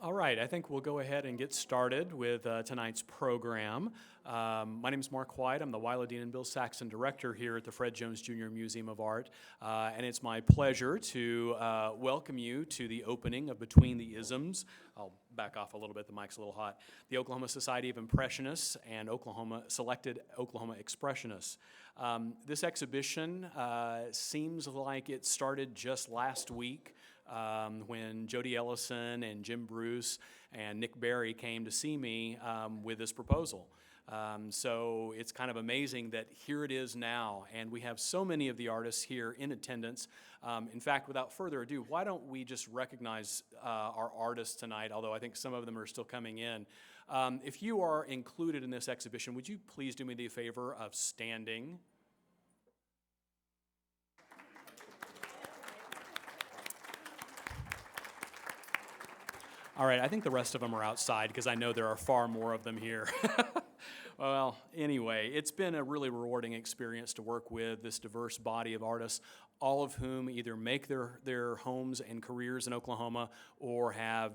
All right, I think we'll go ahead and get started with tonight's program. My name is Mark White. I'm the Wila Dean and Bill Saxon Director here at the Fred Jones Jr. Museum of Art, and it's my pleasure to welcome you to the opening of Between the Isms. I'll back off a little bit, the mic's a little hot. The Oklahoma Society of Impressionists and selected Oklahoma Expressionists. This exhibition seems like it started just last week. When Jody Ellison and Jim Bruce and Nick Berry came to see me with this proposal. So it's kind of amazing that here it is now, and we have so many of the artists here in attendance. In fact, without further ado, why don't we just recognize our artists tonight, although I think some of them are still coming in. If you are included in this exhibition, would you please do me the favor of standing? All right, I think the rest of them are outside because I know there are far more of them here. Well, anyway, it's been a really rewarding experience to work with this diverse body of artists, all of whom either make their homes and careers in Oklahoma or have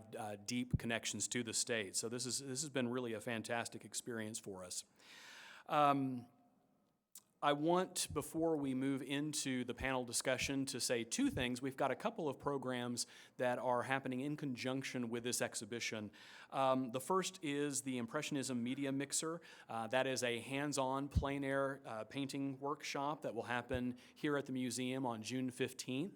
deep connections to the state. So this has been really a fantastic experience for us. I want, before we move into the panel discussion, to say two things. We've got a couple of programs that are happening in conjunction with this exhibition. The first is the Impressionism Media Mixer. That is a hands-on plein air painting workshop that will happen here at the museum on June 15th.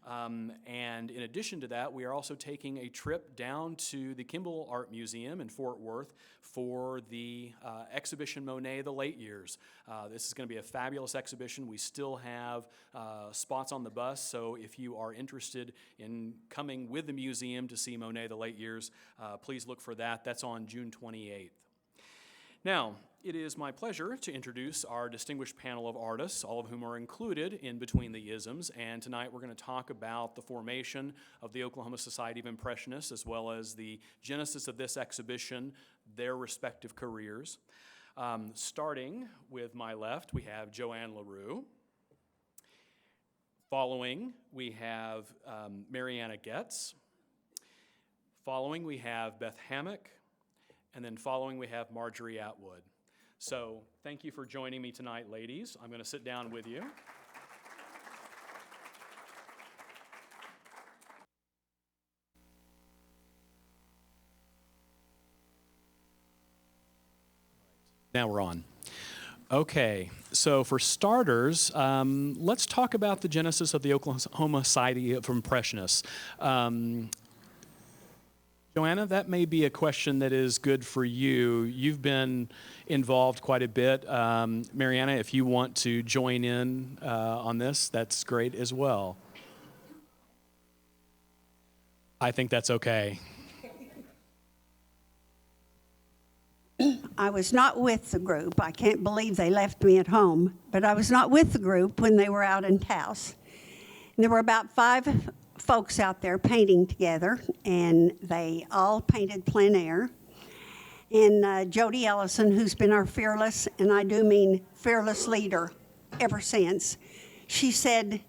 And in addition to that, we are also taking a trip down to the Kimball Art Museum in Fort Worth for the exhibition Monet, The Late Years. This is going to be a fabulous exhibition. We still have spots on the bus, so if you are interested in coming with the museum to see Monet, The Late Years, please look for that. That's on June 28th. Now, it is my pleasure to introduce our distinguished panel of artists, all of whom are included in Between the Isms, and tonight we're going to talk about the formation of the Oklahoma Society of Impressionists, as well as the genesis of this exhibition, their respective careers. Starting with my left, we have Joanne LaRue. Following, we have Marianna Getz. Following, we have Beth Hammock. And then following, we have Marjorie Atwood. So thank you for joining me tonight, ladies. I'm going to sit down with you. Now we're on. Okay, so for starters, let's talk about the genesis of the Oklahoma Society of Impressionists. Joanna, that may be a question that is good for you. You've been involved quite a bit. Marianna, if you want to join in on this, that's great as well. I think that's okay. I was not with the group. I can't believe they left me at home, but I was not with the group when they were out in Taos. And there were about 5 folks out there painting together, and they all painted plein air. And Jody Ellison, who's been our fearless, and I do mean fearless leader ever since, she said,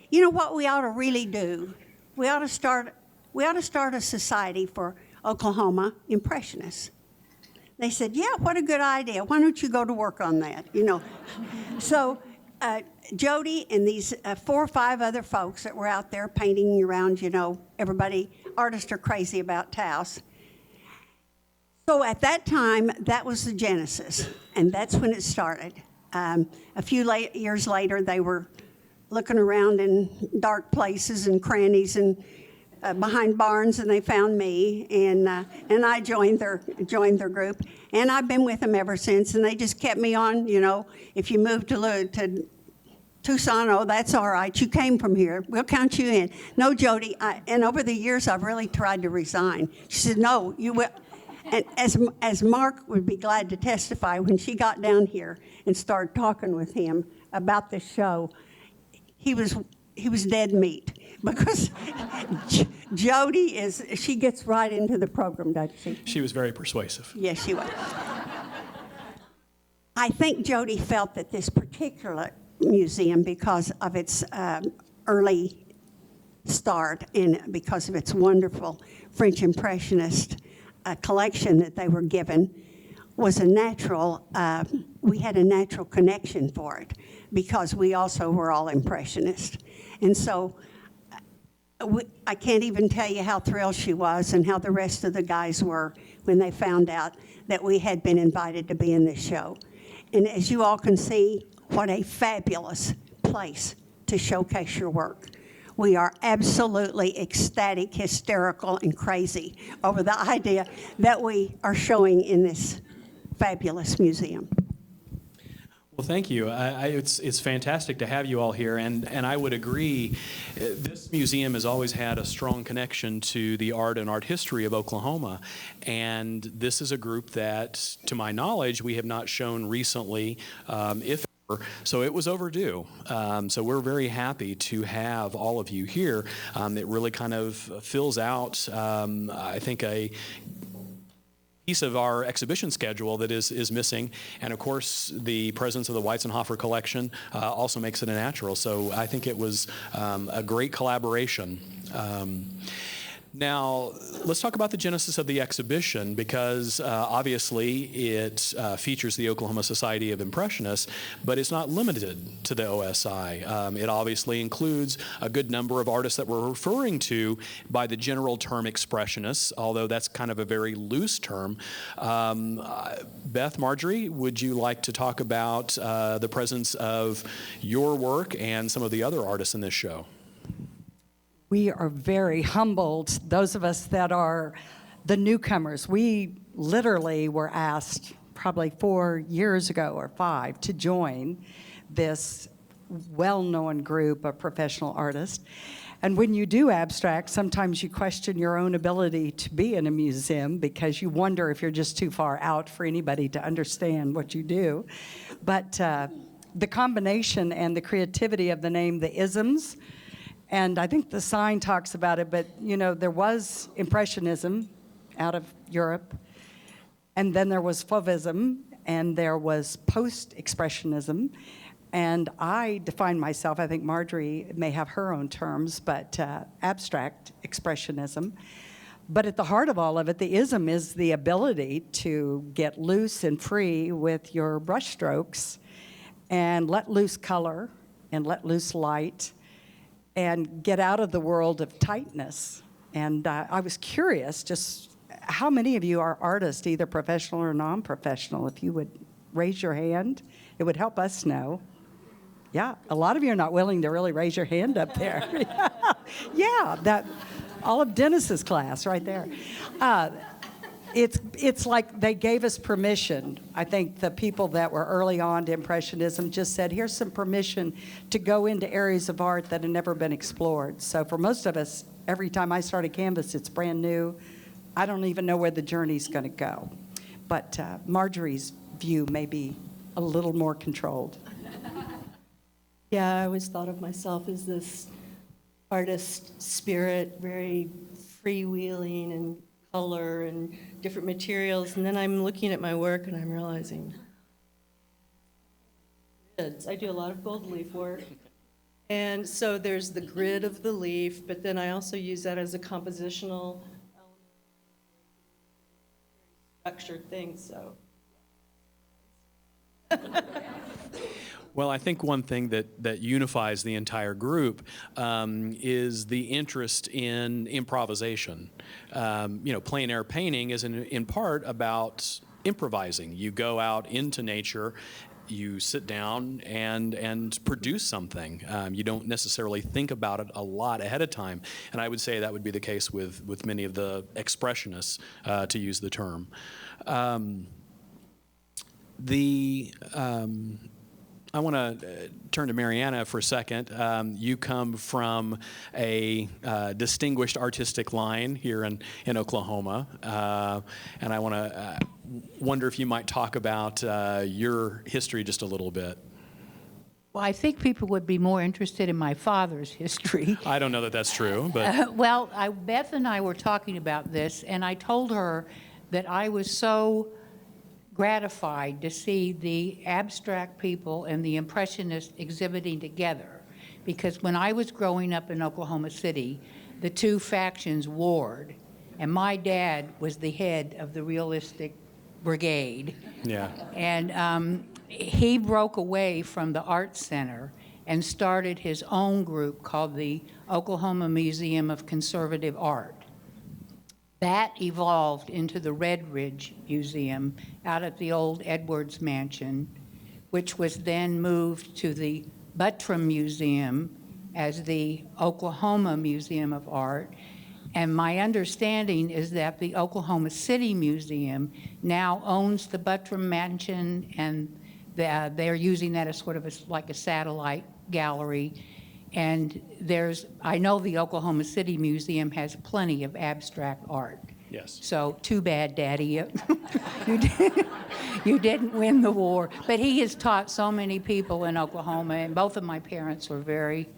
you know what we ought to really do? We ought to start a society for Oklahoma Impressionists. They said, yeah, what a good idea. Why don't you go to work on that? So Jody and these 4 or 5 other folks that were out there painting around, everybody, artists are crazy about Taos. So at that time, that was the genesis, and that's when it started. A few years later, they were looking around in dark places and crannies and behind barns, and they found me, and I joined their group, and I've been with them ever since. And they just kept me on. If you moved to Tucson, oh, that's all right. You came from here. We'll count you in. No, Jody. And over the years, I've really tried to resign. She said, no, you will. And as Mark would be glad to testify, when she got down here and started talking with him about the show, he was dead meat. Because Jody she gets right into the program, doesn't she? She was very persuasive. Yes, she was. I think Jody felt that this particular museum, because of its early start, and because of its wonderful French Impressionist collection that they were given, was a natural, we had a natural connection for it because we also were all Impressionists. And so I can't even tell you how thrilled she was and how the rest of the guys were when they found out that we had been invited to be in this show. And as you all can see, what a fabulous place to showcase your work. We are absolutely ecstatic, hysterical, and crazy over the idea that we are showing in this fabulous museum. Well, thank you. It's fantastic to have you all here, and I would agree. This museum has always had a strong connection to the art and art history of Oklahoma, and this is a group that, to my knowledge, we have not shown recently, if ever, so it was overdue. So we're very happy to have all of you here. It really kind of fills out, I think, a piece of our exhibition schedule that is missing, and of course the presence of the Weizenhofer collection also makes it a natural. So I think it was a great collaboration. Now, let's talk about the genesis of the exhibition, because obviously it features the Oklahoma Society of Impressionists, but it's not limited to the OSI. It obviously includes a good number of artists that we're referring to by the general term expressionists, although that's kind of a very loose term. Beth Marjorie, would you like to talk about the presence of your work and some of the other artists in this show? We are very humbled, those of us that are the newcomers. We literally were asked probably 4 years ago or 5 to join this well-known group of professional artists. And when you do abstract, sometimes you question your own ability to be in a museum because you wonder if you're just too far out for anybody to understand what you do. But the combination and the creativity of the name, the Isms, and I think the sign talks about it, but you know, there was Impressionism out of Europe, and then there was Fauvism, and there was post-Expressionism, and I define myself, I think Marjorie may have her own terms, but abstract expressionism. But at the heart of all of it, the ism is the ability to get loose and free with your brushstrokes and let loose color and let loose light and get out of the world of tightness. And I was curious, just how many of you are artists, either professional or non-professional? If you would raise your hand, it would help us know. Yeah, a lot of you are not willing to really raise your hand up there. Yeah, that all of Dennis's class right there. It's like they gave us permission. I think the people that were early on to Impressionism just said, here's some permission to go into areas of art that have never been explored. So for most of us, every time I start a canvas, it's brand new. I don't even know where the journey's going to go. But Marjorie's view may be a little more controlled. Yeah, I always thought of myself as this artist spirit, very freewheeling and color and different materials. And then I'm looking at my work and I'm realizing, I do a lot of gold leaf work. And so there's the grid of the leaf, but then I also use that as a compositional structured thing, so. Well, I think one thing that unifies the entire group is the interest in improvisation. Plein air painting is in part about improvising. You go out into nature, you sit down and produce something. You don't necessarily think about it a lot ahead of time. And I would say that would be the case with many of the expressionists, to use the term. I want to turn to Marianna for a second. You come from a distinguished artistic line here in Oklahoma, and I want to wonder if you might talk about your history just a little bit. Well, I think people would be more interested in my father's history. I don't know that that's true, but... Beth and I were talking about this, and I told her that I was so gratified to see the abstract people and the Impressionists exhibiting together, because when I was growing up in Oklahoma City, the two factions warred, and my dad was the head of the realistic brigade. Yeah. And he broke away from the Art Center and started his own group called the Oklahoma Museum of Conservative Art. That evolved into the Red Ridge Museum out at the old Edwards Mansion, which was then moved to the Buttram Museum as the Oklahoma Museum of Art. And my understanding is that the Oklahoma City Museum now owns the Buttram Mansion, and they're using that as sort of like a satellite gallery. And I know the Oklahoma City Museum has plenty of abstract art. Yes. So too bad, Daddy. You didn't win the war. But he has taught so many people in Oklahoma, and both of my parents were very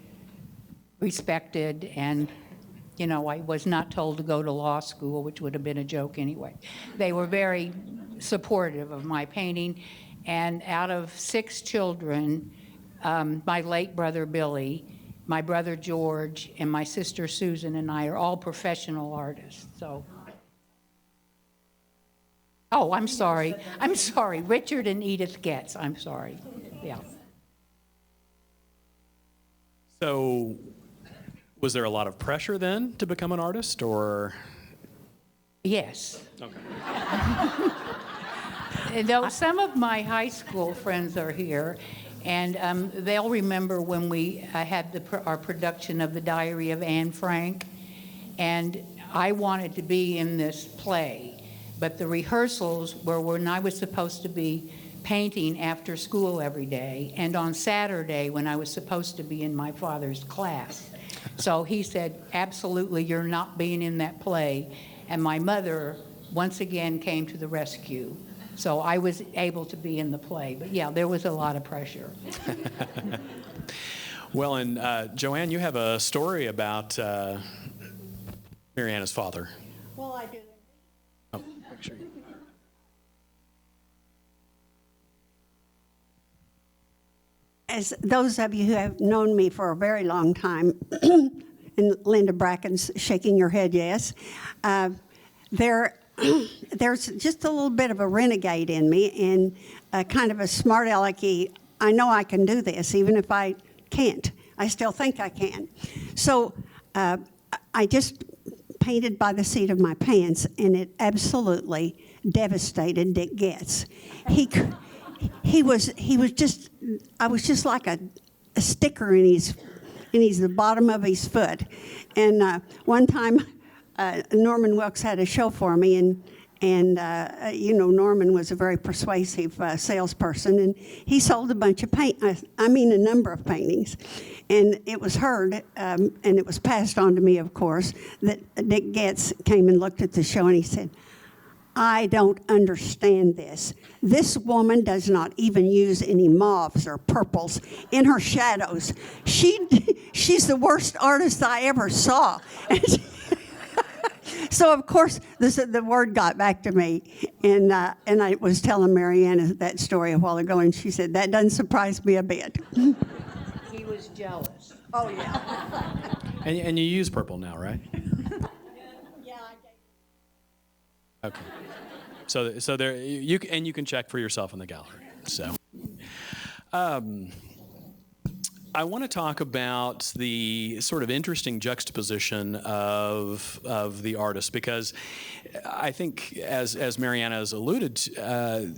respected, and I was not told to go to law school, which would have been a joke anyway. They were very supportive of my painting, and out of 6 children, my late brother Billy, my brother George, and my sister Susan and I are all professional artists. So, oh, I'm sorry. Richard and Edith Getz. I'm sorry. Yeah. So, was there a lot of pressure then to become an artist, or? Yes. Okay. Though some of my high school friends are here, and they'll remember when we had our production of The Diary of Anne Frank, and I wanted to be in this play, but the rehearsals were when I was supposed to be painting after school every day, and on Saturday when I was supposed to be in my father's class. So he said, absolutely, you're not being in that play, and my mother once again came to the rescue. So I was able to be in the play. But yeah, there was a lot of pressure. Well, and Joanne, you have a story about Marianna's father. Well, I do. Oh, make sure you... As those of you who have known me for a very long time, and Linda Bracken's shaking your head, yes, there's just a little bit of a renegade in me, and kind of a smart alecky. I know I can do this, even if I can't. I still think I can. So I just painted by the seat of my pants, and it absolutely devastated Dick Getz. He was just, I was just like a sticker in the bottom of his foot. And one time, Norman Wilkes had a show for me, and Norman was a very persuasive salesperson, and he sold a bunch of a number of paintings. And it was heard, and it was passed on to me, of course, that Dick Getz came and looked at the show, and he said, I don't understand this. This woman does not even use any mauves or purples in her shadows. She's the worst artist I ever saw. So, of course, the word got back to me, and I was telling Marianna that story a while ago, and she said, that doesn't surprise me a bit. He was jealous. Oh, yeah. And you use purple now, right? Yeah, I did. Okay. So there you can check for yourself in the gallery. So, I want to talk about the sort of interesting juxtaposition of the artist, because I think, as Marianna has alluded to,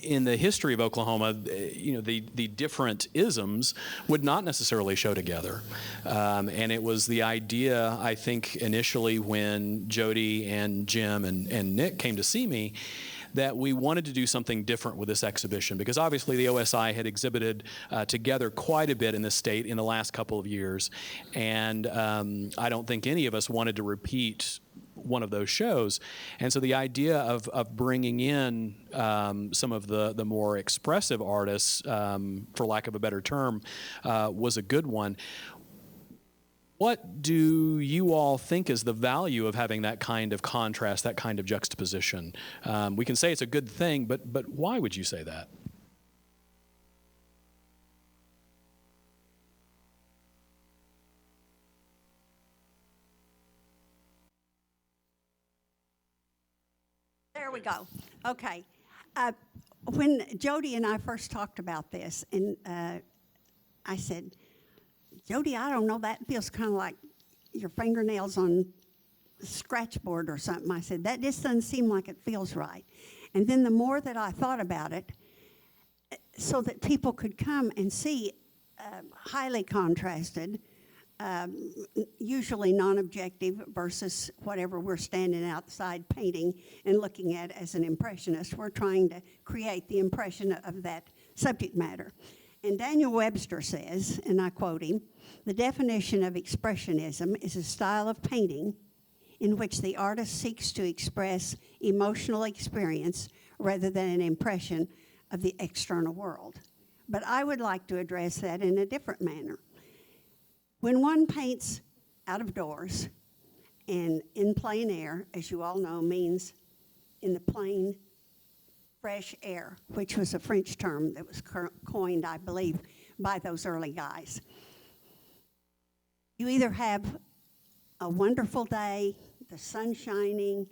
in the history of Oklahoma, the different isms would not necessarily show together. And it was the idea, I think, initially when Jody and Jim and Nick came to see me, that we wanted to do something different with this exhibition, because obviously the OSI had exhibited together quite a bit in this state in the last couple of years, and I don't think any of us wanted to repeat one of those shows. And so the idea of bringing in some of the more expressive artists, for lack of a better term, was a good one. What do you all think is the value of having that kind of contrast, that kind of juxtaposition? We can say it's a good thing, but why would you say that? we go. Okay. When Jody and I first talked about this, and I said, Jody, I don't know, that feels kind of like your fingernails on a scratch board or something. I said, that just doesn't seem like it feels right. And then the more that I thought about it, so that people could come and see highly contrasted, usually non-objective versus whatever we're standing outside painting and looking at as an impressionist. We're trying to create the impression of that subject matter. And Daniel Webster says, and I quote him, "The definition of expressionism is a style of painting in which the artist seeks to express emotional experience rather than an impression of the external world." But I would like to address that in a different manner. When one paints out of doors and in plein air, as you all know, means in the plain, fresh air, which was a French term that was coined, I believe, by those early guys. You either have a wonderful day, the sun shining,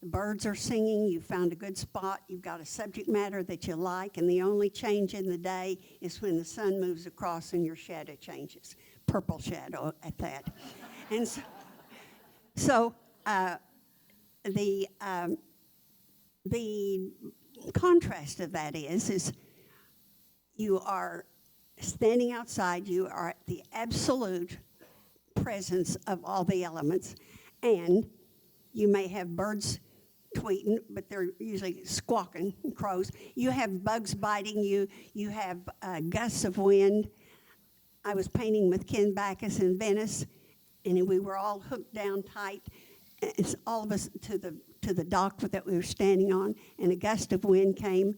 the birds are singing, you found a good spot, you've got a subject matter that you like, and the only change in the day is when the sun moves across and your shadow changes. Purple shadow at that. And so the contrast of that is you are standing outside, you are at the absolute presence of all the elements, and you may have birds tweeting, but they're usually squawking, crows. You have bugs biting you. You have gusts of wind. I was painting with Ken Backus in Venice, and we were all hooked down tight. It's all of us to the dock that we were standing on, and a gust of wind came.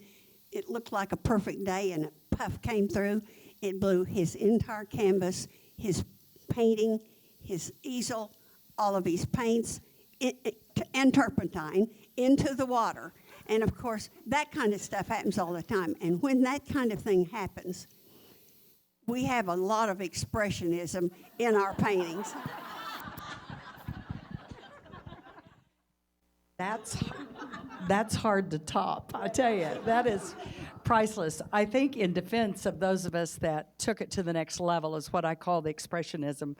It looked like a perfect day, and a puff came through. It blew his entire canvas, his painting, his easel, all of his paints, and turpentine into the water. And of course, that kind of stuff happens all the time. And when that kind of thing happens, we have a lot of expressionism in our paintings. That's hard to top, I tell you. That is priceless. I think in defense of those of us that took it to the next level is what I call the expressionism.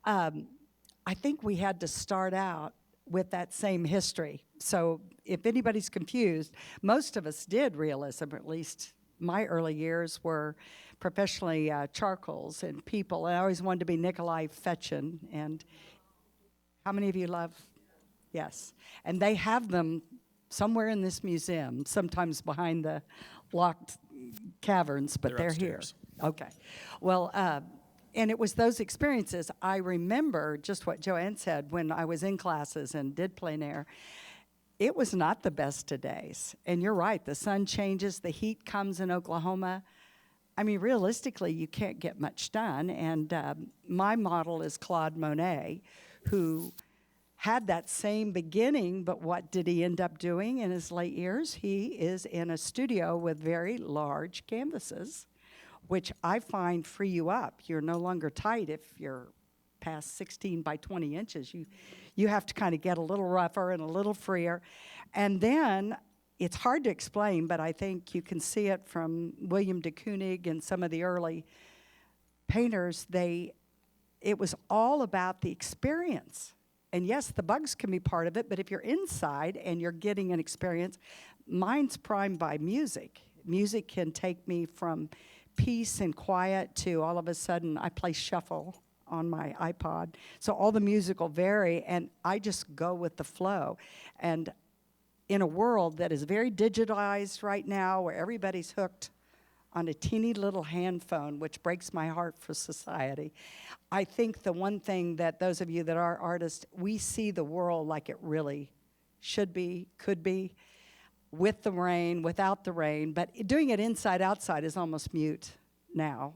I think we had to start out with that same history. So if anybody's confused, most of us did realism, or at least my early years were professionally charcoals and people. I always wanted to be Nikolai Fechin. And how many of you love? Yes. And they have them somewhere in this museum, sometimes behind the locked caverns, but they're here. Upstairs. Okay. Well, and it was those experiences. I remember just what Joanne said when I was in classes and did plein air. It was not the best of days. And you're right, the sun changes, the heat comes in Oklahoma. I mean, realistically, you can't get much done. And my model is Claude Monet, who had that same beginning, but what did he end up doing in his late years? He is in a studio with very large canvases, which I find free you up. You're no longer tight if you're past 16 by 20 inches. You have to kind of get a little rougher and a little freer. And then it's hard to explain, but I think you can see it from William de Kooning and some of the early painters. It was all about the experience. And yes, the bugs can be part of it, but if you're inside and you're getting an experience, mine's primed by music. Music can take me from peace and quiet to all of a sudden I play shuffle on my iPod. So all the music will vary, and I just go with the flow. And in a world that is very digitized right now, where everybody's hooked on a teeny little hand phone, which breaks my heart for society, I think the one thing that those of you that are artists, we see the world like it really should be, could be, with the rain, without the rain, but doing it inside, outside is almost mute now.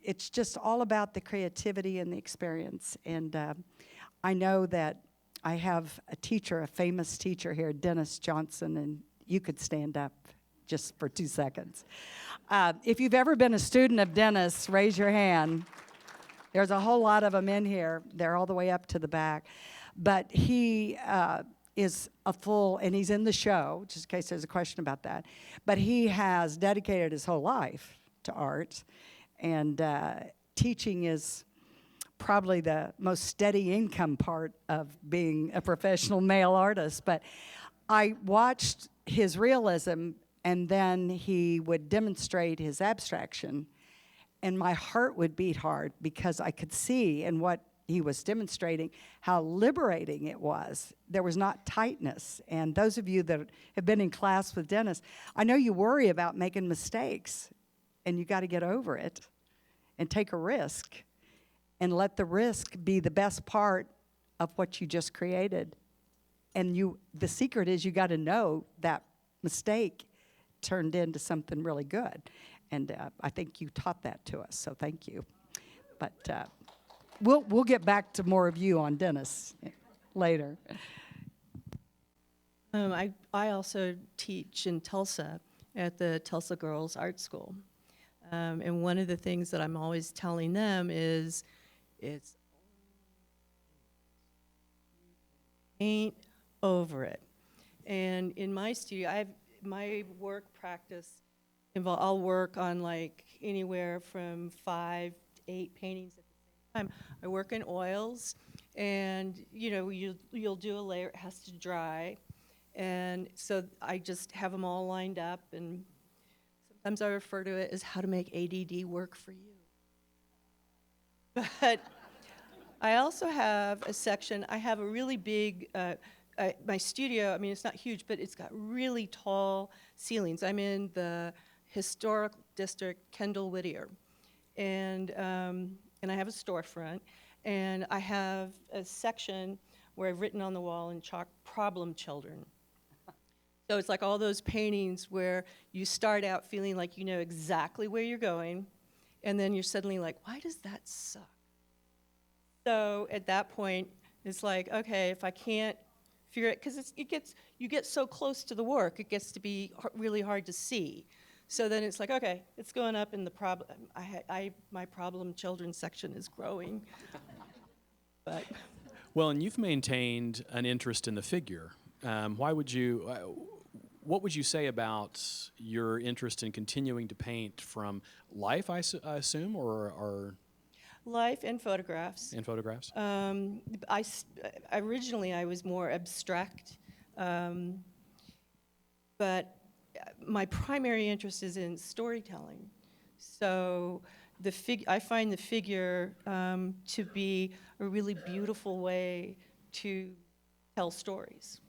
It's just all about the creativity and the experience. And I know that I have a teacher, a famous teacher here, Dennis Johnson, and you could stand up just for 2 seconds. If you've ever been a student of Dennis, raise your hand. There's a whole lot of them in here. They're all the way up to the back. But he is a full, and he's in the show, just in case there's a question about that, but he has dedicated his whole life to art, and teaching is probably the most steady income part of being a professional male artist. But I watched his realism, and then he would demonstrate his abstraction, and my heart would beat hard because I could see in what he was demonstrating how liberating it was. There was not tightness. And those of you that have been in class with Dennis, I know you worry about making mistakes, and you got to get over it and take a risk and let the risk be the best part of what you just created. And the secret is you got to know that mistake turned into something really good. And I think you taught that to us, so thank you. But we'll get back to more of you on Dennis later. I also teach in Tulsa at the Tulsa Girls Art School. And one of the things that I'm always telling them is it's ain't over it. And in my studio, my work practice I'll work on like anywhere from 5 to 8 paintings at the same time. I work in oils, and you'll do a layer, it has to dry, and so I just have them all lined up, and sometimes I refer to it as how to make ADD work for you. But I also have a section, I have a really big, my studio, I mean, it's not huge, but it's got really tall ceilings. I'm in the Historic District, Kendall Whittier, and I have a storefront, and I have a section where I've written on the wall in chalk, problem children. So it's like all those paintings where you start out feeling like you know exactly where you're going, and then you're suddenly like, why does that suck? So at that point, it's like, okay, if I can't figure it, because you get so close to the work, it gets to be really hard to see. So then it's like, okay, it's going up in the problem. My problem children section is growing. But Well, and you've maintained an interest in the figure. What would you say about your interest in continuing to paint from life, I assume, or life and photographs. in photographs? Originally I was more abstract, but my primary interest is in storytelling. So I find the figure to be a really beautiful way to tell stories.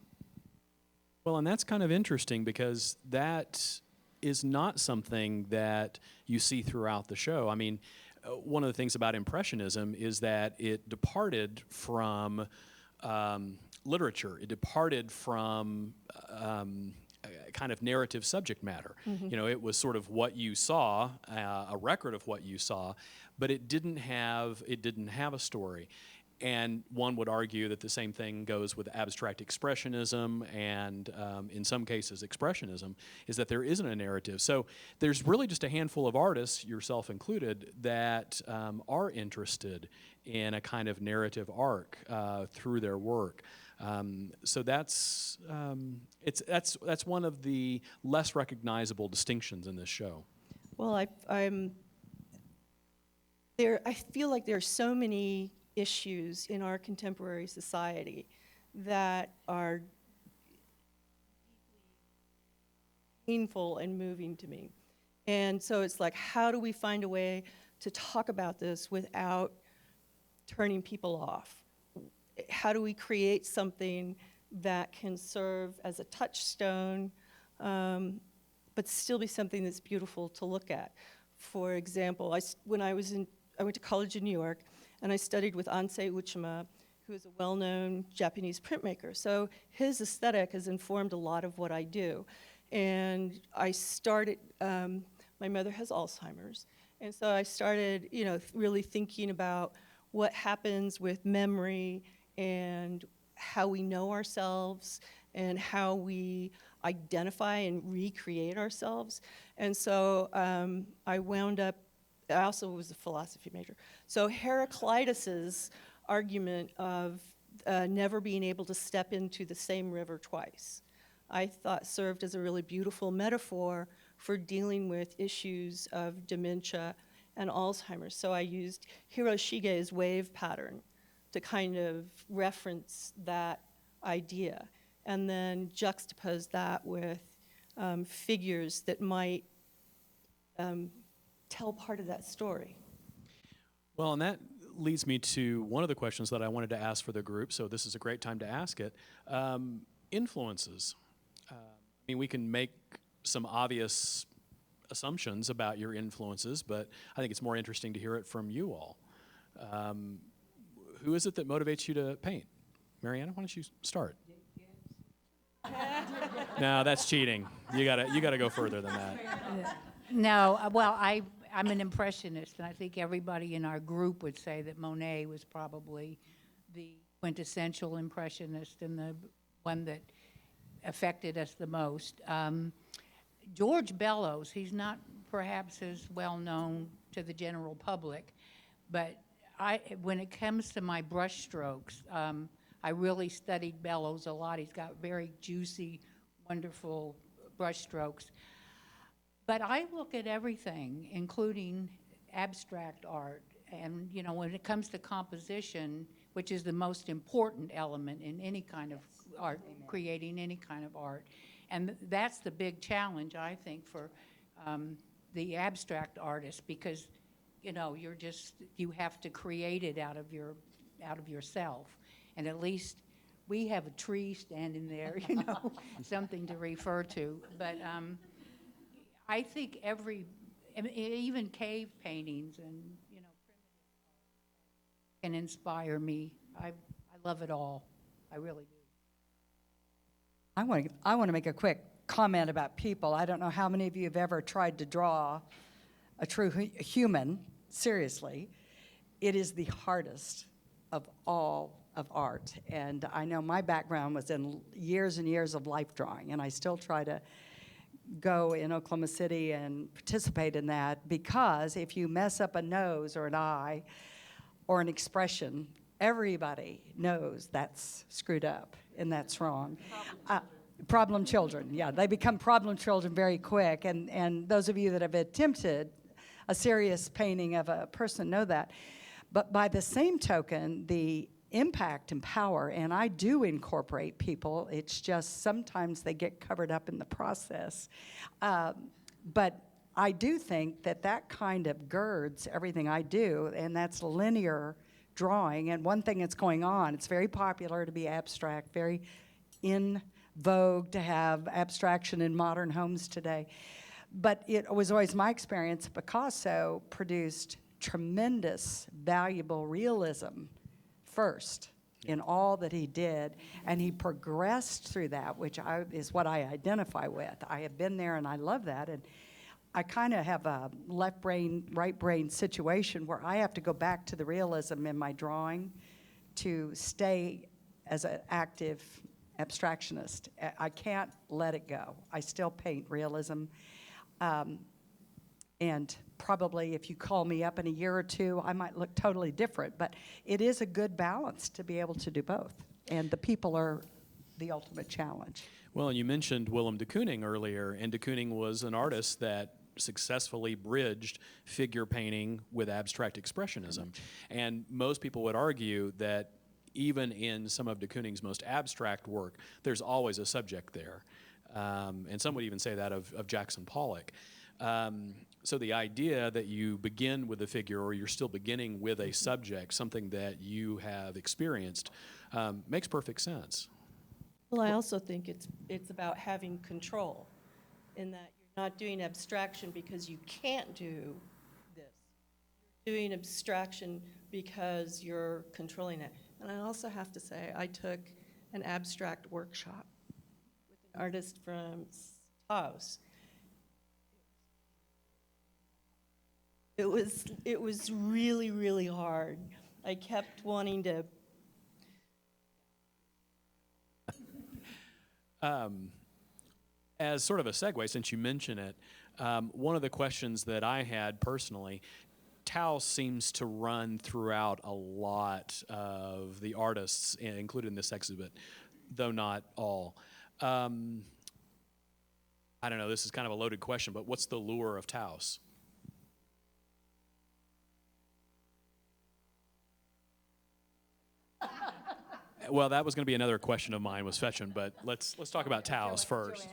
Well, and that's kind of interesting because that is not something that you see throughout the show. I mean, one of the things about Impressionism is that it departed from literature. It departed from kind of narrative subject matter. Mm-hmm. It was sort of what you saw, a record of what you saw, but it didn't have a story. And one would argue that the same thing goes with abstract expressionism and, in some cases, expressionism, is that there isn't a narrative. So there's really just a handful of artists, yourself included, that are interested in a kind of narrative arc through their work. So that's one of the less recognizable distinctions in this show. Well, I feel like there are so many issues in our contemporary society that are painful and moving to me. And so it's like, how do we find a way to talk about this without turning people off? How do we create something that can serve as a touchstone, but still be something that's beautiful to look at? For example, I went to college in New York, and I studied with Ansei Uchima, who is a well-known Japanese printmaker. So his aesthetic has informed a lot of what I do. And I started, my mother has Alzheimer's, and so I started, really thinking about what happens with memory and how we know ourselves and how we identify and recreate ourselves. And so I also was a philosophy major. So Heraclitus's argument of never being able to step into the same river twice, I thought served as a really beautiful metaphor for dealing with issues of dementia and Alzheimer's. So I used Hiroshige's wave pattern to kind of reference that idea, and then juxtapose that with figures that might tell part of that story. Well, and that leads me to one of the questions that I wanted to ask for the group, so this is a great time to ask it. Influences. I mean, we can make some obvious assumptions about your influences, but I think it's more interesting to hear it from you all. Who is it that motivates you to paint? Marianna, why don't you start? No, that's cheating. You gotta go further than that. No, well, I'm an impressionist, and I think everybody in our group would say that Monet was probably the quintessential impressionist and the one that affected us the most. George Bellows, he's not perhaps as well known to the general public, but when it comes to my brush strokes, I really studied Bellows a lot. He's got very juicy, wonderful brush strokes. But I look at everything, including abstract art. And, you know, when it comes to composition, which is the most important element in any kind of art, creating any kind of art. And that's the big challenge, I think, for the abstract artist, because, you know, you have to create it out of yourself. And at least we have a tree standing there, you know, something to refer to. But I think even cave paintings and, you know, can inspire me. I love it all. I really do. I want to make a quick comment about people. I don't know how many of you have ever tried to draw a true human, seriously. It is the hardest of all of art. And I know my background was in years and years of life drawing, and I still try to go in Oklahoma City and participate in that, because if you mess up a nose or an eye or an expression, everybody knows that's screwed up and that's wrong. Problem children, yeah, they become problem children very quick. And those of you that have attempted a serious painting of a person know that. But by the same token, the impact and power, and I do incorporate people, it's just sometimes they get covered up in the process. But I do think that kind of girds everything I do, and that's linear drawing. And one thing that's going on, it's very popular to be abstract, very in vogue to have abstraction in modern homes today. But it was always my experience, Picasso produced tremendous, valuable realism first in all that he did, and he progressed through that, which is what I identify with. I have been there, and I love that. And I kind of have a left brain, right brain situation where I have to go back to the realism in my drawing to stay as an active abstractionist. I can't let it go. I still paint realism. And probably if you call me up in a year or two, I might look totally different. But it is a good balance to be able to do both. And the people are the ultimate challenge. Well, and you mentioned Willem de Kooning earlier, and de Kooning was an artist that successfully bridged figure painting with abstract expressionism. And most people would argue that even in some of de Kooning's most abstract work, there's always a subject there. And some would even say that of Jackson Pollock. So the idea that you begin with a figure, or you're still beginning with a subject, something that you have experienced, makes perfect sense. Well, I also think it's about having control, in that you're not doing abstraction because you can't do this. You're doing abstraction because you're controlling it. And I also have to say, I took an abstract workshop with an artist from Taos. It was really, really hard. I kept wanting to. As sort of a segue, since you mention it, one of the questions that I had personally, Taos seems to run throughout a lot of the artists included in this exhibit, though not all. I don't know, this is kind of a loaded question, but what's the lure of Taos? Well, that was going to be another question of mine, was fetching, but let's talk about Taos first.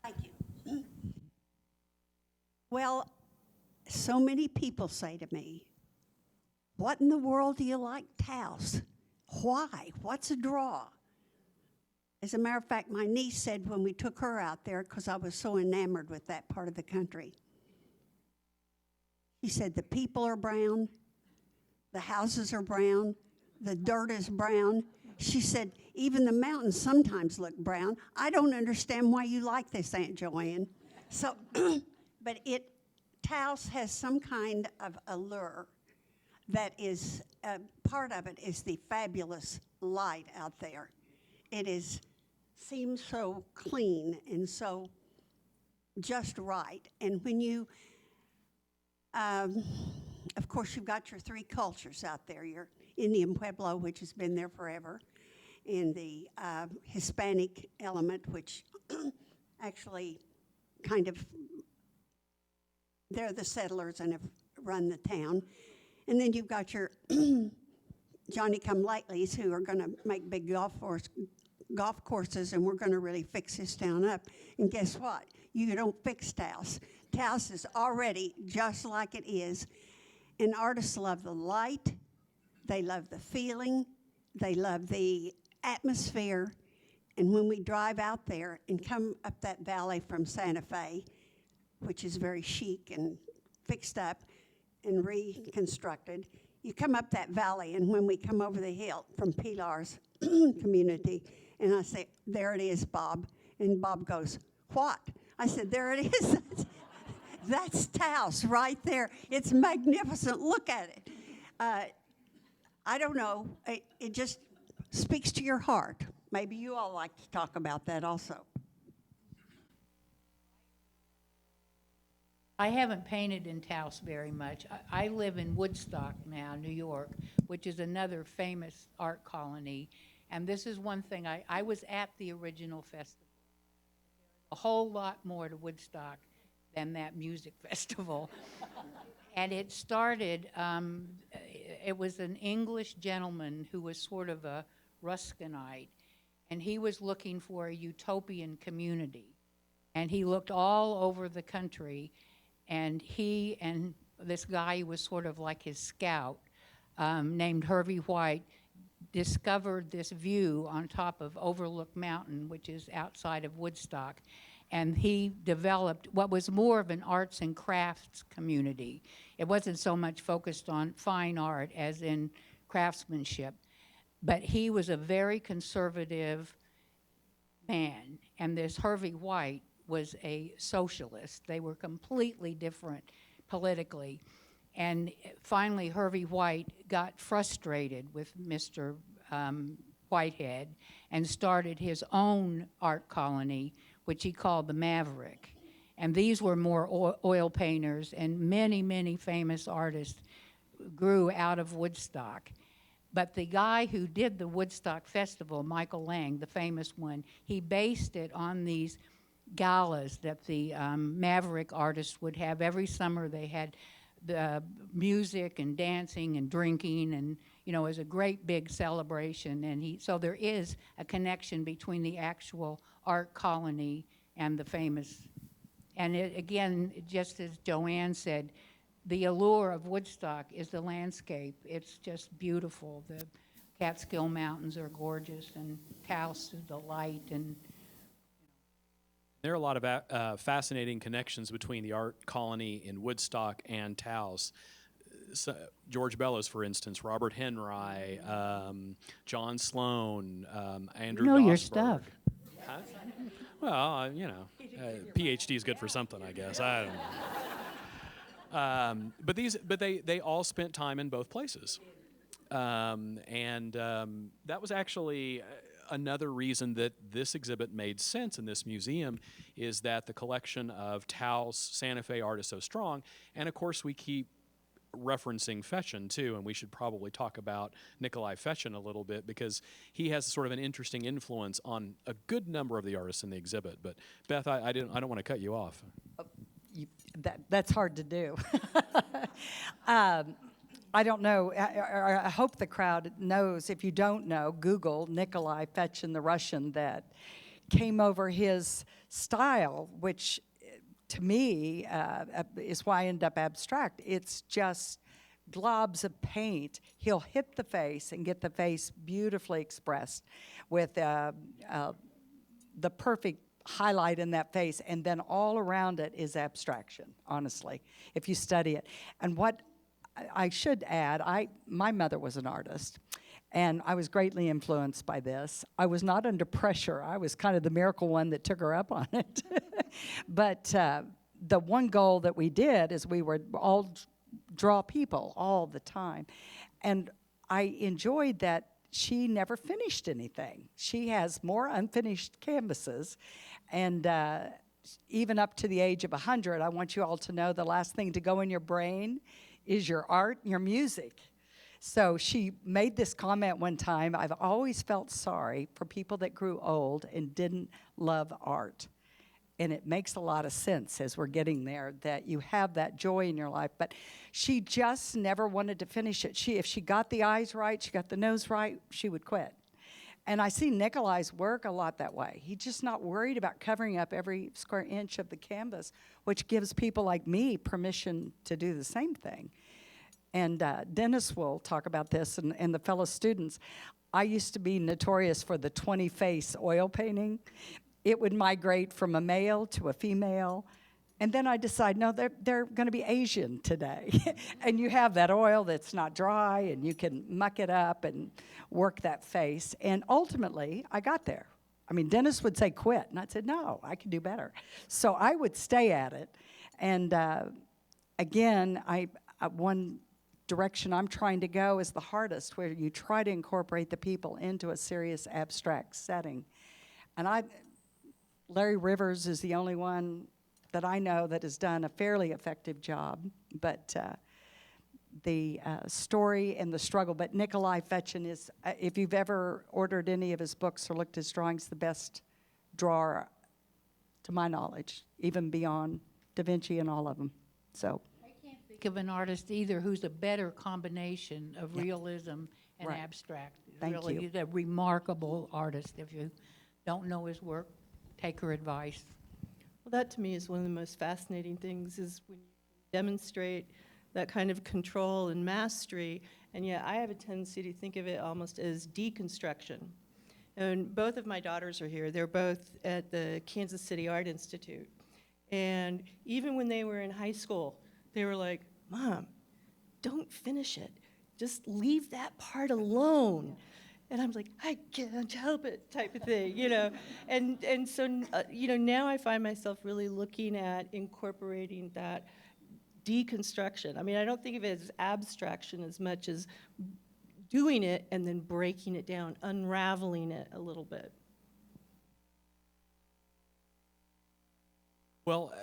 Thank you. Well, so many people say to me, "What in the world do you like Taos? Why? What's a draw?" As a matter of fact, my niece said when we took her out there, because I was so enamored with that part of the country, she said, "The people are brown, the houses are brown, the dirt is brown." She said, "Even the mountains sometimes look brown. I don't understand why you like this, Aunt Joanne." So, but Taos has some kind of allure that is, part of it is the fabulous light out there. It seems so clean and so just right. And when you, of course, you've got your three cultures out there. Your Indian Pueblo, which has been there forever, and the Hispanic element, which actually kind of, they're the settlers and have run the town. And then you've got your Johnny-come-latelys who are going to make big golf courses, and we're going to really fix this town up. And guess what? You don't fix Taos. Taos is already just like it is. And artists love the light, they love the feeling, they love the atmosphere. And when we drive out there and come up that valley from Santa Fe, which is very chic and fixed up and reconstructed, you come up that valley, and when we come over the hill from Pilar's community, and I say, "There it is, Bob." And Bob goes, "What?" I said, "There it is." That's Taos right there. It's magnificent. Look at it. I don't know. It just speaks to your heart. Maybe you all like to talk about that also. I haven't painted in Taos very much. I live in Woodstock now, New York, which is another famous art colony. And this is one thing, I was at the original festival. A whole lot more to Woodstock than that music festival. And it started, it was an English gentleman who was sort of a Ruskinite, and he was looking for a utopian community. And he looked all over the country, and he and this guy who was sort of like his scout, named Hervey White, discovered this view on top of Overlook Mountain, which is outside of Woodstock. And he developed what was more of an arts and crafts community. It wasn't so much focused on fine art as in craftsmanship. But he was a very conservative man, and this Hervey White was a socialist. They were completely different politically. And finally, Hervey White got frustrated with Mr. Whitehead and started his own art colony, which he called the Maverick. And these were more oil painters, and many, many famous artists grew out of Woodstock. But the guy who did the Woodstock Festival, Michael Lang, the famous one, he based it on these galas that the Maverick artists would have every summer. They had the music and dancing and drinking, and it was a great big celebration. And so there is a connection between the actual art colony and the famous. And again, just as Joanne said, the allure of Woodstock is the landscape. It's just beautiful. The Catskill Mountains are gorgeous, and Taos is the light. And there are a lot of fascinating connections between the art colony in Woodstock and Taos. So, George Bellows, for instance, Robert Henry, John Sloan, Andrew know your Gosberg. stuff. Huh? Well, PhD is good for something, I guess. I don't know. But they all spent time in both places, and that was actually another reason that this exhibit made sense in this museum is that the collection of Taos Santa Fe art is so strong, and of course we keep referencing Fechin too, and we should probably talk about Nikolai Fechin a little bit because he has sort of an interesting influence on a good number of the artists in the exhibit. But Beth, I don't want to cut you off. That's hard to do. I don't know. I hope the crowd knows. If you don't know, Google Nikolai Fechin, the Russian that came over his style, which to me is why I end up abstract. It's just globs of paint. He'll hit the face and get the face beautifully expressed with the perfect highlight in that face, and then all around it is abstraction, honestly, if you study it. And what I should add, my mother was an artist, and I was greatly influenced by this. I was not under pressure. I was kind of the miracle one that took her up on it. But the one goal that we did is we would all draw people all the time. And I enjoyed that she never finished anything. She has more unfinished canvases, and even up to the age of 100, I want you all to know the last thing to go in your brain is your art and your music. So she made this comment one time, I've always felt sorry for people that grew old and didn't love art. And it makes a lot of sense as we're getting there that you have that joy in your life. But she just never wanted to finish it. If she got the eyes right, she got the nose right, she would quit. And I see Nikolai's work a lot that way. He's just not worried about covering up every square inch of the canvas, which gives people like me permission to do the same thing. And Dennis will talk about this and the fellow students. I used to be notorious for the 20-face oil painting. It would migrate from a male to a female. And then I decide, no, they're going to be Asian today. And you have that oil that's not dry, and you can muck it up and work that face. And ultimately, I got there. I mean, Dennis would say quit, and I'd say, no, I can do better. So I would stay at it. And again, one direction I'm trying to go is the hardest, where you try to incorporate the people into a serious abstract setting. And Larry Rivers is the only one that I know that has done a fairly effective job, but the story and the struggle. But Nikolai Fechin is, if you've ever ordered any of his books or looked at his drawings, the best drawer, to my knowledge, even beyond Da Vinci and all of them. So I can't think of an artist either who's a better combination of realism and Right. abstract. Thank Really, you. he's a remarkable artist. If you don't know his work, take her advice. Well, that to me is one of the most fascinating things, is when you demonstrate that kind of control and mastery, and yet I have a tendency to think of it almost as deconstruction. And both of my daughters are here. They're both at the Kansas City Art Institute. And even when they were in high school, they were like, Mom, don't finish it. Just leave that part alone. And I'm like, I can't help it, type of thing, you know. And so, you know, now I find myself really looking at incorporating that deconstruction. I mean, I don't think of it as abstraction as much as doing it and then breaking it down, unraveling it a little bit. Well,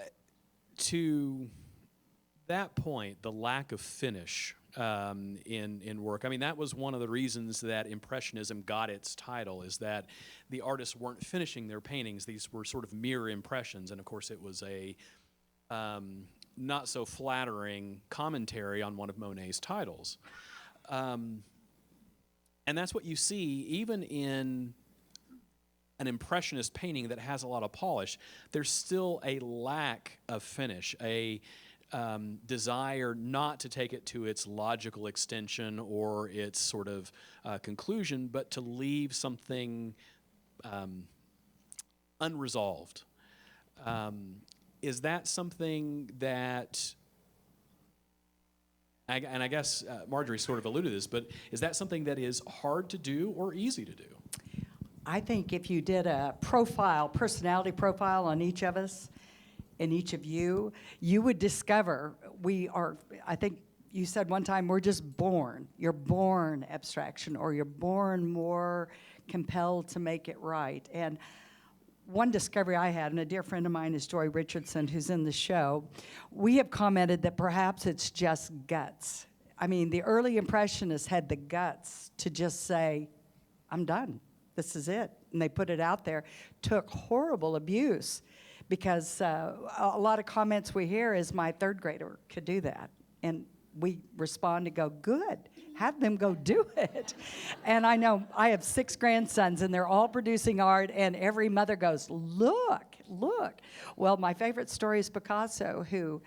to that point, the lack of finish in work, I mean, that was one of the reasons that Impressionism got its title, is that the artists weren't finishing their paintings. These were sort of mere impressions, and of course it was a not so flattering commentary on one of Monet's titles. And that's what you see even in an Impressionist painting that has a lot of polish. There's still a lack of finish, a desire not to take it to its logical extension or its sort of conclusion, but to leave something unresolved. Is that something that, and I guess Marjorie sort of alluded to this, but is that something that is hard to do or easy to do? I think if you did a personality profile on each of us and each of you, you would discover I think you said one time, we're just born. You're born abstraction, or you're born more compelled to make it right. And one discovery I had, and a dear friend of mine is Joy Richardson, who's in the show, we have commented that perhaps it's just guts. I mean, the early Impressionists had the guts to just say, I'm done. This is it. And they put it out there. Took horrible abuse, because a lot of comments we hear is, my third grader could do that. And we respond and go, good, have them go do it. And I know I have 6 grandsons, and they're all producing art, and every mother goes, look, look. Well, my favorite story is Picasso, who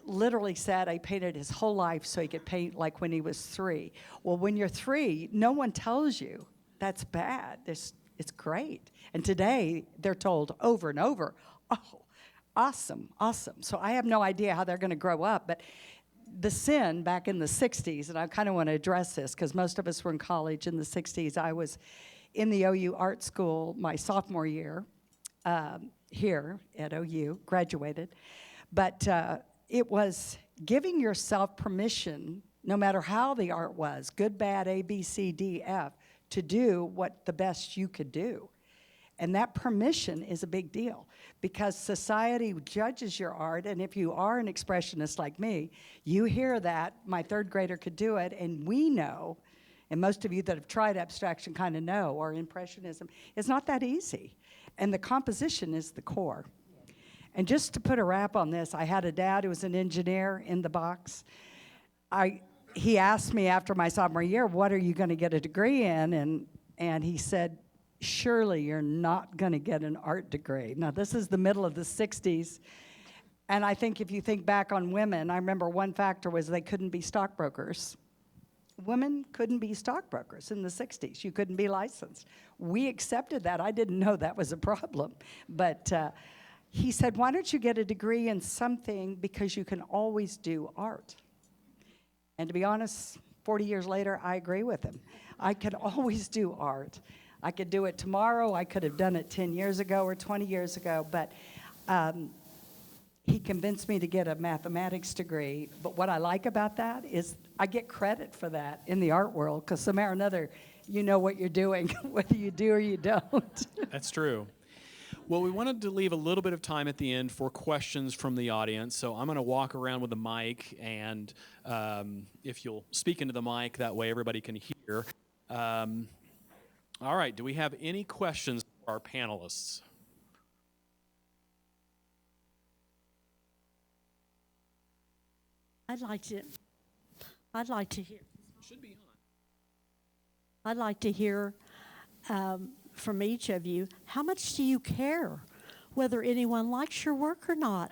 literally said he painted his whole life so he could paint like when he was 3. Well, when you're 3, no one tells you that's bad. It's great. And today, they're told over and over, oh, awesome, awesome. So I have no idea how they're going to grow up, but the sin back in the 60s, and I kind of want to address this because most of us were in college in the 60s. I was in the OU art school my sophomore year here at OU, graduated. But it was giving yourself permission, no matter how the art was, good, bad, A, B, C, D, F, to do what the best you could do. And that permission is a big deal, because society judges your art, and if you are an expressionist like me, you hear that my third grader could do it, and we know, and most of you that have tried abstraction kind of know, or impressionism, it's not that easy. And the composition is the core. And just to put a wrap on this, I had a dad who was an engineer in the box. He asked me after my sophomore year, what are you going to get a degree in? And he said, surely you're not going to get an art degree. Now, this is the middle of the 60s. And I think if you think back on women, I remember one factor was they couldn't be stockbrokers. Women couldn't be stockbrokers in the 60s. You couldn't be licensed. We accepted that. I didn't know that was a problem. But he said, why don't you get a degree in something, because you can always do art. And to be honest, 40 years later, I agree with him. I could always do art. I could do it tomorrow. I could have done it 10 years ago or 20 years ago. But he convinced me to get a mathematics degree. But what I like about that is I get credit for that in the art world, because somehow or another, you know what you're doing, whether you do or you don't. That's true. Well, we wanted to leave a little bit of time at the end for questions from the audience, so I'm going to walk around with the mic, and if you'll speak into the mic, that way everybody can hear. All right, do we have any questions for our panelists? I'd like to hear. Should be on. I'd like to hear from each of you, how much do you care whether anyone likes your work or not?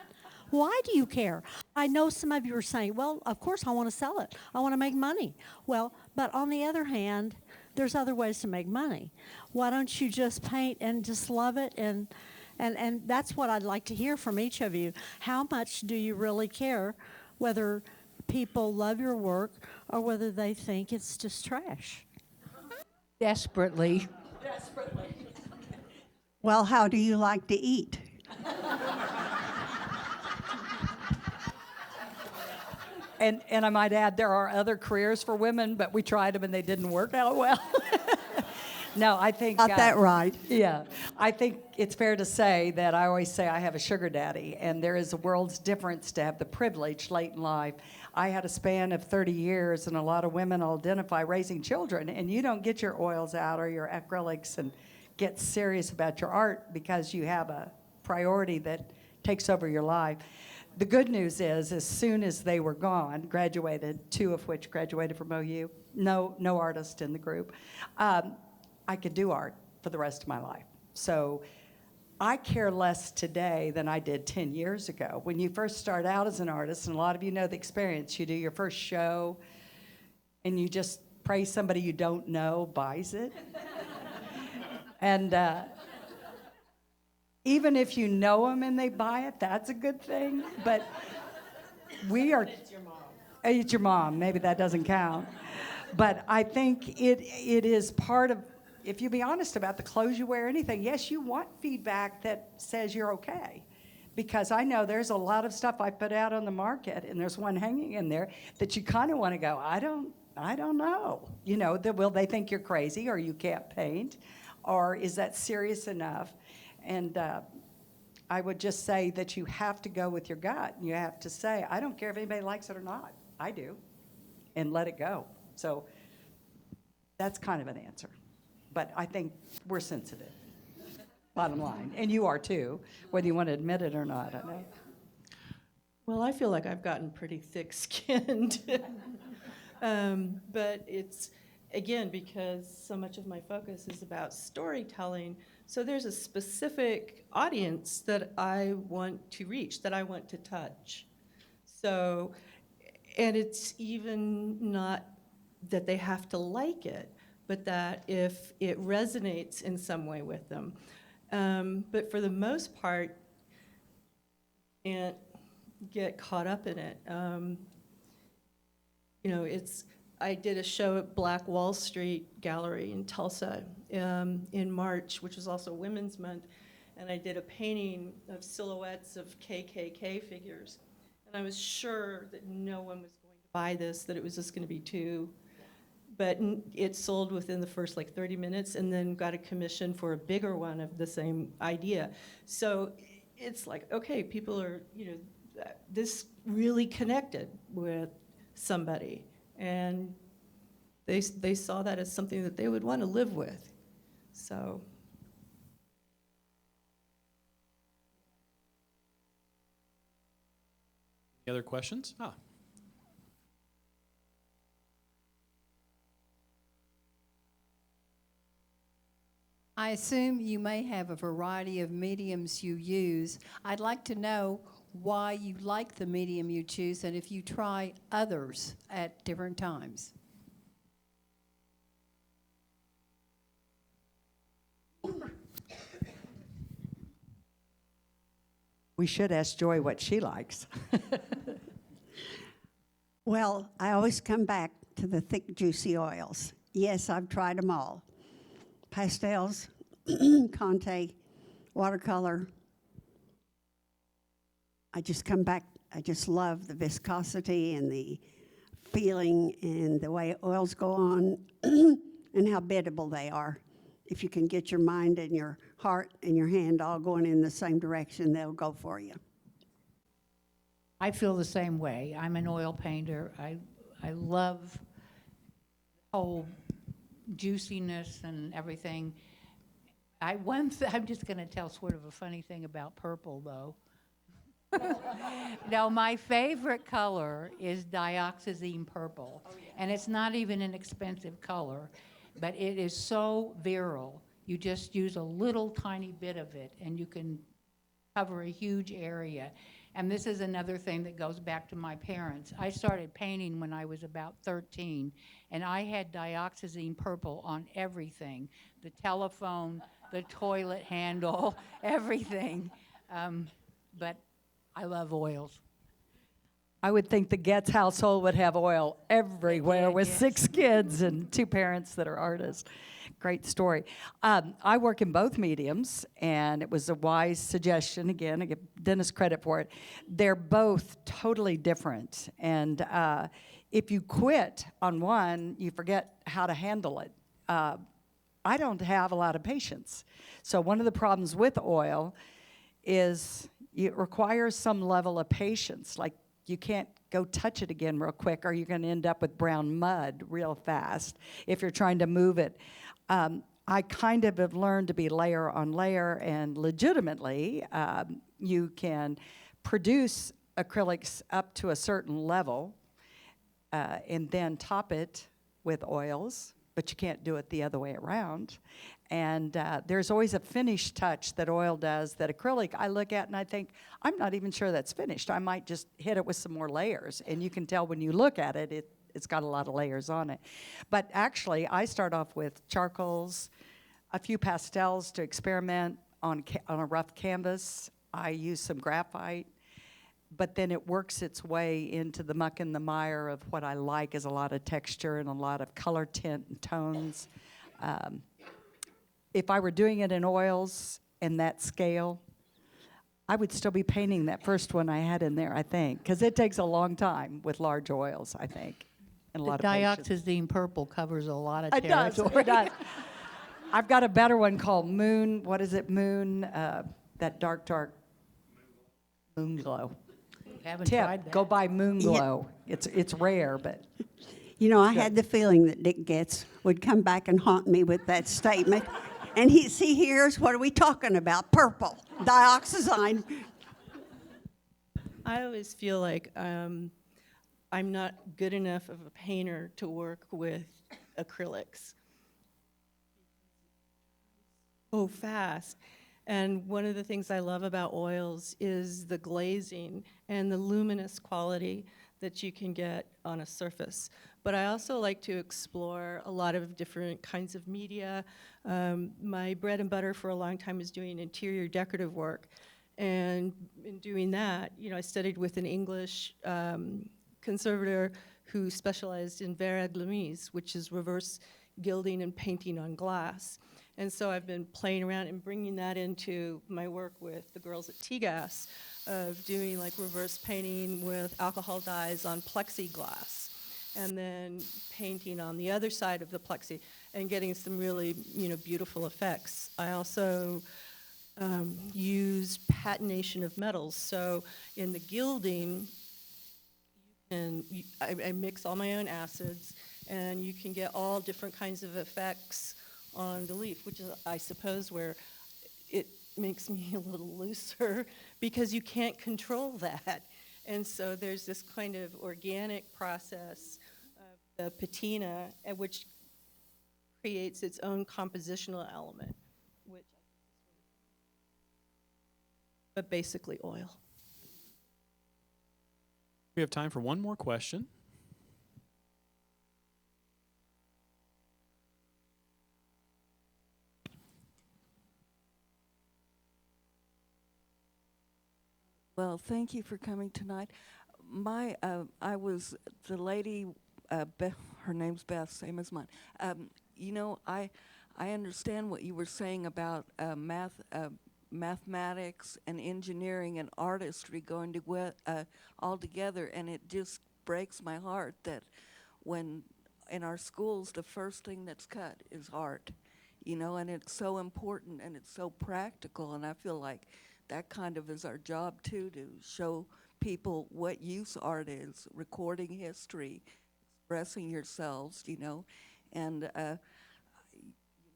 Why do you care? I know some of you are saying, well, of course I want to sell it. I want to make money. Well, but on the other hand, there's other ways to make money. Why don't you just paint and just love it? And that's what I'd like to hear from each of you. How much do you really care whether people love your work or whether they think it's just trash? Desperately. Well, how do you like to eat? And I might add, there are other careers for women, but we tried them and they didn't work out well. No, I think... Got that right. Yeah. I think it's fair to say that I always say I have a sugar daddy, and there is a world's difference to have the privilege late in life. I had a span of 30 years, and a lot of women will identify raising children, and you don't get your oils out or your acrylics and get serious about your art because you have a priority that takes over your life. The good news is, as soon as they were gone, graduated, 2 of which graduated from OU, no artist in the group, I could do art for the rest of my life. So I care less today than I did 10 years ago. When you first start out as an artist, and a lot of you know the experience, you do your first show, and you just pray somebody you don't know buys it. And even if you know them and they buy it, that's a good thing. But we are... It's your mom. It's your mom. Maybe that doesn't count. But I think it is part of... If you be honest about the clothes you wear, anything, yes, you want feedback that says you're okay. because I know there's a lot of stuff I put out on the market, and there's one hanging in there that you kind of want to go, I don't know. You know, will they think you're crazy or you can't paint? Or is that serious enough? And I would just say that you have to go with your gut. You have to say, I don't care if anybody likes it or not. I do. And let it go. So that's kind of an answer. But I think we're sensitive, bottom line. And you are too, whether you want to admit it or not. I know. Well, I feel like I've gotten pretty thick-skinned. But it's, again, because so much of my focus is about storytelling, so there's a specific audience that I want to reach, that I want to touch. So, and it's even not that they have to like it, but that if it resonates in some way with them. But for the most part, you can't get caught up in it. You know, I did a show at Black Wall Street Gallery in Tulsa in March, which was also Women's Month, and I did a painting of silhouettes of KKK figures. And I was sure that no one was going to buy this, that it was just going to be too. But it sold within the first like 30 minutes, and then got a commission for a bigger one of the same idea. So it's like, okay, people are, you know, this really connected with somebody, and they saw that as something that they would want to live with. So. Any other questions? I assume you may have a variety of mediums you use. I'd like to know why you like the medium you choose and if you try others at different times. We should ask Joy what she likes. Well, I always come back to the thick, juicy oils. Yes, I've tried them all. Pastels, Conte, watercolor. I just come back, I just love the viscosity and the feeling and the way oils go on and how biddable they are. If you can get your mind and your heart and your hand all going in the same direction, they'll go for you. I feel the same way. I'm an oil painter. I love the whole juiciness and everything. I'm just going to tell sort of a funny thing about purple, though. No, my favorite color is dioxazine purple, and it's not even an expensive color, but it is so virile. You just use a little tiny bit of it, and you can cover a huge area. And this is another thing that goes back to my parents. I started painting when I was about 13, and I had dioxazine purple on everything, the telephone, the toilet handle, everything. But I love oils. I would think the Getz household would have oil everywhere Yeah, with yes. 6 kids and 2 parents that are artists. Great story. I work in both mediums, and it was a wise suggestion. Again, I give Dennis credit for it. They're both totally different, and if you quit on one, you forget how to handle it. I don't have a lot of patience. So one of the problems with oil is it requires some level of patience. Like, you can't go touch it again real quick, or you're going to end up with brown mud real fast if you're trying to move it. I kind of have learned to be layer on layer, and legitimately, you can produce acrylics up to a certain level and then top it with oils, but you can't do it the other way around. And there's always a finish touch that oil does that acrylic I look at and I think, I'm not even sure that's finished. I might just hit it with some more layers. And you can tell when you look at it, it's got a lot of layers on it. But actually, I start off with charcoals, a few pastels to experiment on a rough canvas. I use some graphite. But then it works its way into the muck and the mire of what I like is a lot of texture and a lot of color tint and tones. If I were doing it in oils in that scale, I would still be painting that first one I had in there, I think, because it takes a long time with large oils, I think, and a The lot of patience. dioxazine purple covers a lot of It does, territory. it does. I've got a better one called Moon, what is it, Moon, that dark Moon Glow. Haven't tried Tip, that. go buy Moon Glow. It's rare, but You know, I had the feeling that Dick Getz would come back and haunt me with that statement. And here's what are we talking about? Purple, dioxazine. I always feel like I'm not good enough of a painter to work with acrylics. So fast. And one of the things I love about oils is the glazing and the luminous quality that you can get on a surface. But I also like to explore a lot of different kinds of media. My bread and butter for a long time was doing interior decorative work. And in doing that, you know, I studied with an English conservator who specialized in verre glamise, which is reverse gilding and painting on glass. And so I've been playing around and bringing that into my work with the girls at T-Gas, of doing like reverse painting with alcohol dyes on plexiglass, and then painting on the other side of the plexi and getting some really, you know, beautiful effects. I also use patination of metals. So in the gilding, I mix all my own acids, and you can get all different kinds of effects on the leaf, which is, I suppose, where it makes me a little looser because you can't control that. And so there's this kind of organic process of the patina, which creates its own compositional element, which, but basically oil. We have time for one more question. Well, thank you for coming tonight. I was the lady, Beth, her name's Beth, same as mine. You know, I understand what you were saying about mathematics and engineering and artistry going to all together, and it just breaks my heart that when in our schools the first thing that's cut is art, you know, and it's so important and it's so practical, and I feel like that kind of is our job too, to show people what use art is, recording history, expressing yourselves, you know, and you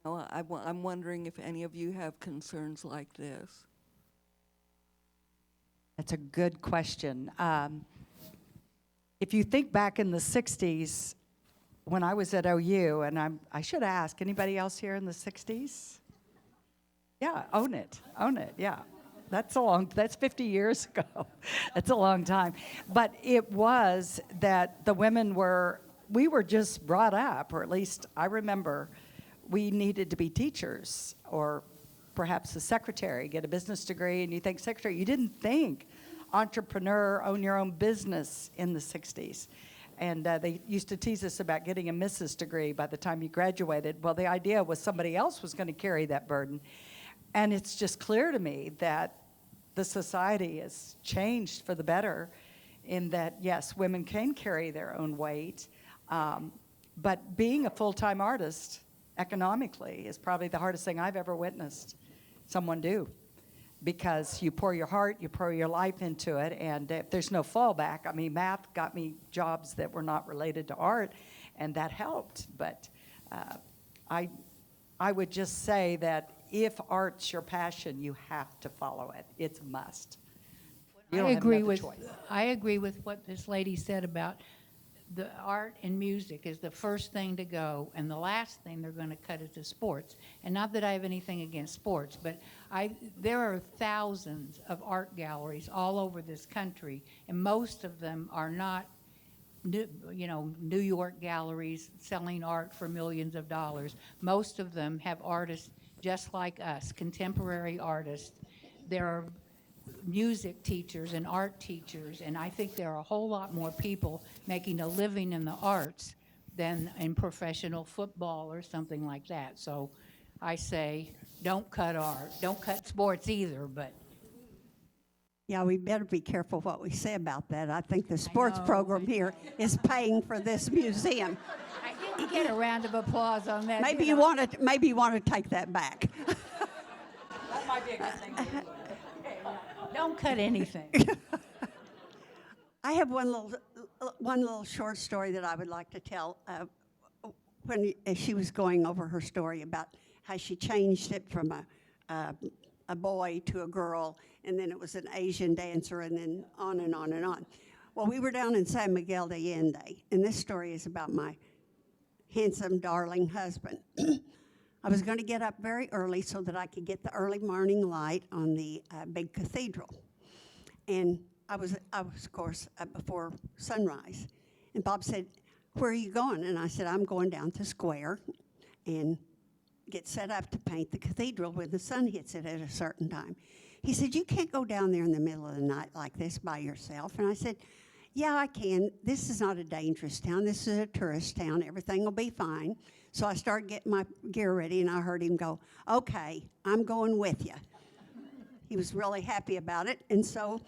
know, I'm wondering if any of you have concerns like this. that's a good question. If you think back in the 60s, when I was at OU, and I should ask, anybody else here in the 60s? Yeah, own it, yeah. That's 50 years ago. That's a long time. But it was that the women we were just brought up, or at least I remember, we needed to be teachers, or perhaps a secretary, get a business degree, and you think secretary. You didn't think entrepreneur, own your own business in the 60s. And they used to tease us about getting a Mrs. degree by the time you graduated. Well, the idea was somebody else was going to carry that burden. And it's just clear to me that the society has changed for the better in that, yes, women can carry their own weight, but being a full-time artist economically is probably the hardest thing I've ever witnessed someone do, because you pour your heart, you pour your life into it, and if there's no fallback, I mean, math got me jobs that were not related to art, and that helped, but I would just say that if art's your passion, you have to follow it. It's a must. You don't have another choice. I agree with what this lady said about the art and music is the first thing to go, and the last thing they're going to cut is the sports. And not that I have anything against sports, but there are thousands of art galleries all over this country, and most of them are not New York galleries selling art for millions of dollars. Most of them have artists just like us, contemporary artists. There are music teachers and art teachers, and I think there are a whole lot more people making a living in the arts than in professional football or something like that. So I say, don't cut art. Don't cut sports either, but Yeah, we better be careful what we say about that. I think the sports program here is paying for this museum. I didn't get a round of applause on that. Maybe did you I? want to. Maybe you want to take that back. That might be a good thing to do. Don't cut anything. I have one little short story that I would like to tell. When she was going over her story about how she changed it from a boy to a girl, and then it was an Asian dancer, and then on and on and on. Well, we were down in San Miguel de Allende, and this story is about my handsome, darling husband. I was going to get up very early so that I could get the early morning light on the big cathedral. And I was of course, before sunrise. And Bob said, "Where are you going?" And I said, "I'm going down to Square and get set up to paint the cathedral when the sun hits it at a certain time." He said, "You can't go down there in the middle of the night like this by yourself." And I said, "Yeah, I can. This is not a dangerous town. This is a tourist town. Everything will be fine." So I started getting my gear ready, and I heard him go, "Okay, I'm going with you." He was really happy about it, and so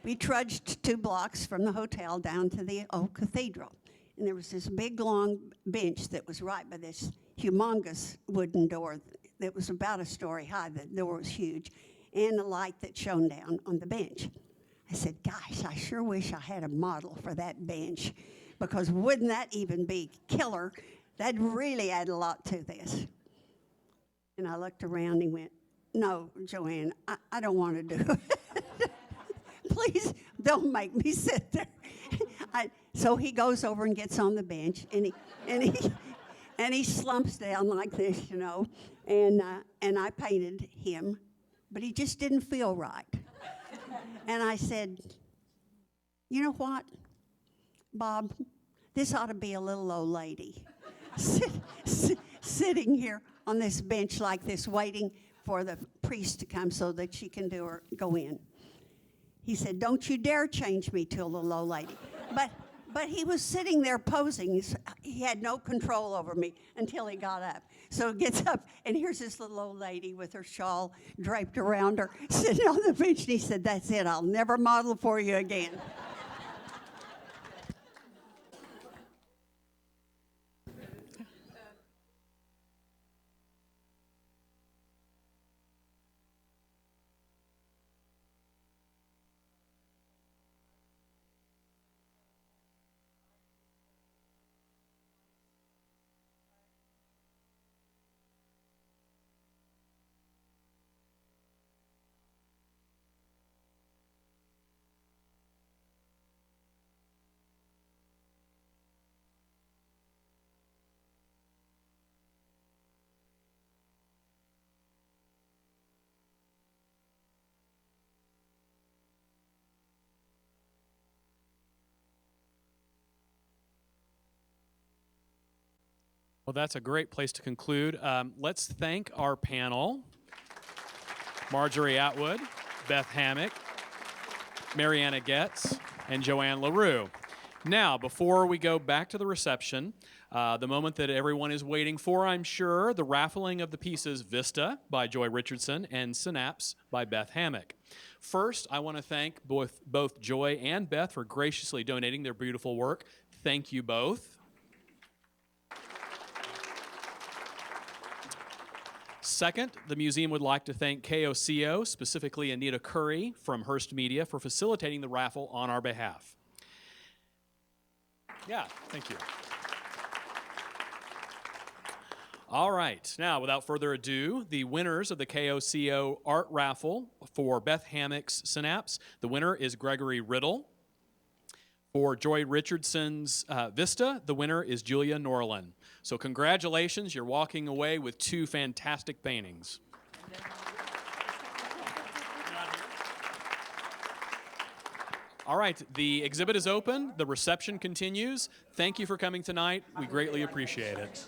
we trudged 2 blocks from the hotel down to the old cathedral. And there was this big, long bench that was right by this humongous wooden door that was about a story high. The door was huge, and a light that shone down on the bench. I said, "Gosh, I sure wish I had a model for that bench, because wouldn't that even be killer? That'd really add a lot to this." And I looked around and went, "No, Joanne, I don't want to do it. Please don't make me sit there." So he goes over and gets on the bench, and he slumps down like this, you know, and I painted him, but he just didn't feel right. And I said, "You know what, Bob, this ought to be a little old lady sitting here on this bench like this, waiting for the priest to come so that she can go in." He said, "Don't you dare change me to a little old lady." But he was sitting there posing. He had no control over me until he got up. So he gets up, and here's this little old lady with her shawl draped around her, sitting on the bench, and he said, "That's it. I'll never model for you again." Well, that's a great place to conclude. Let's thank our panel: Marjorie Atwood, Beth Hammock, Marianna Getz, and Joanne LaRue. Now, before we go back to the reception, the moment that everyone is waiting for, I'm sure, the raffling of the pieces Vista by Joy Richardson and Synapse by Beth Hammock. First, I want to thank both Joy and Beth for graciously donating their beautiful work. Thank you both. Second, the museum would like to thank KOCO, specifically Anita Curry from Hearst Media, for facilitating the raffle on our behalf. Yeah, thank you. All right, now without further ado, the winners of the KOCO art raffle for Beth Hammock's Synapse. The winner is Gregory Riddle. For Joy Richardson's Vista, the winner is Julia Norlin. So congratulations, you're walking away with 2 fantastic paintings. All right, the exhibit is open, the reception continues. Thank you for coming tonight, we greatly appreciate it.